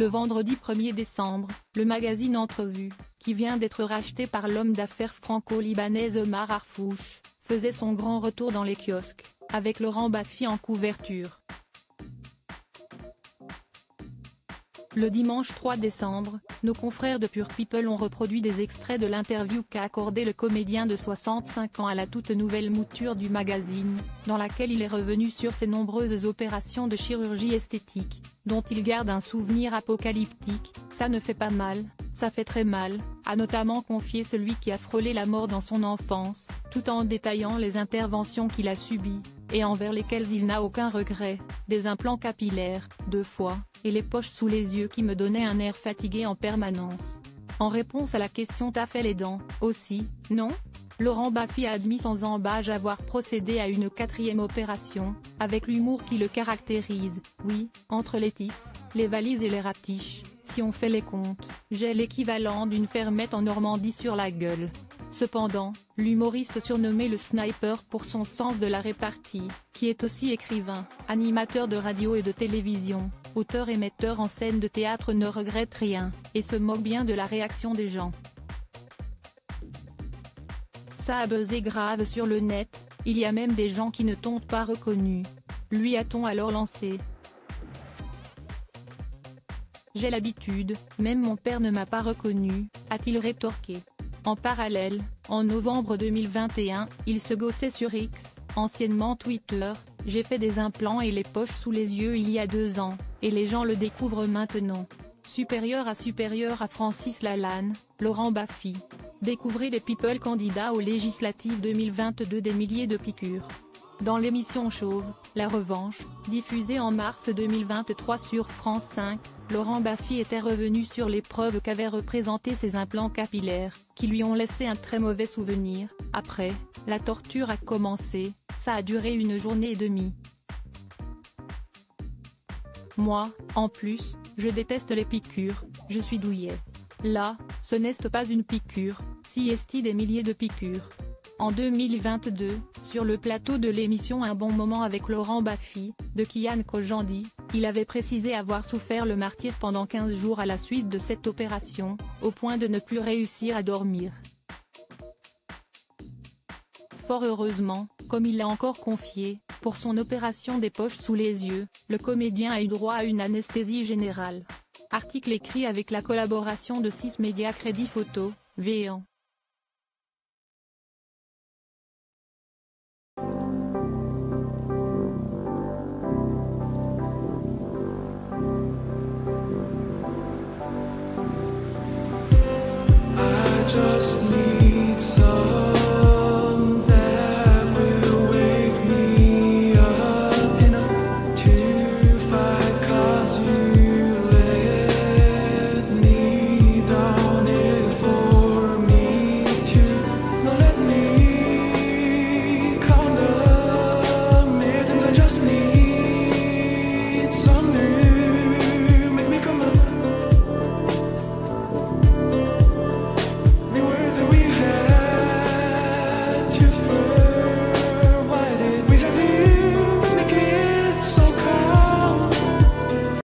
Le vendredi 1er décembre, le magazine Entrevue, qui vient d'être racheté par l'homme d'affaires franco-libanais Omar Harfouch, faisait son grand retour dans les kiosques, avec Laurent Baffy en couverture. Le dimanche 3 décembre, nos confrères de Pure People ont reproduit des extraits de l'interview qu'a accordé le comédien de 65 ans à la toute nouvelle mouture du magazine, dans laquelle il est revenu sur ses nombreuses opérations de chirurgie esthétique, dont il garde un souvenir apocalyptique. « Ça ne fait pas mal, ça fait très mal », a notamment confié celui qui a frôlé la mort dans son enfance, tout en détaillant les interventions qu'il a subies, et envers lesquelles il n'a aucun regret, des implants capillaires, 2 fois, et les poches sous les yeux qui me donnaient un air fatigué en permanence. En réponse à la question « T'as fait les dents, aussi, non ?», Laurent Baffy a admis sans embâche avoir procédé à une 4e opération, avec l'humour qui le caractérise. « Oui, entre les tifs, les valises et les ratiches, si on fait les comptes, j'ai l'équivalent d'une fermette en Normandie sur la gueule ». Cependant, l'humoriste surnommé le Sniper pour son sens de la répartie, qui est aussi écrivain, animateur de radio et de télévision, auteur et metteur en scène de théâtre ne regrette rien, et se moque bien de la réaction des gens. Ça a buzzé grave sur le net, il y a même des gens qui ne t'ont pas reconnu. Lui a-t-on alors lancé. J'ai l'habitude, même mon père ne m'a pas reconnu, a-t-il rétorqué. En parallèle, en novembre 2021, il se gossait sur X, anciennement Twitter, « J'ai fait des implants et les poches sous les yeux il y a 2 ans, et les gens le découvrent maintenant ». Supérieur à Francis Lalanne, Laurent Baffy. Découvrez les People candidats aux législatives 2022 des milliers de piqûres. Dans l'émission Chauve, La Revanche, diffusée en mars 2023 sur France 5, Laurent Baffy était revenu sur l'épreuve qu'avaient représenté ses implants capillaires, qui lui ont laissé un très mauvais souvenir. Après, la torture a commencé, ça a duré 1 journée et demie. Moi, en plus, je déteste les piqûres, je suis douillet. Là, ce n'est pas une piqûre, si est des milliers de piqûres. En 2022, sur le plateau de l'émission Un bon moment avec Laurent Baffy, de Kian Kojandi, il avait précisé avoir souffert le martyre pendant 15 jours à la suite de cette opération, au point de ne plus réussir à dormir. Fort heureusement, comme il l'a encore confié, pour son opération des poches sous les yeux, le comédien a eu droit à une anesthésie générale. Article écrit avec la collaboration de 6 médias Crédit Photo, Véan. Just need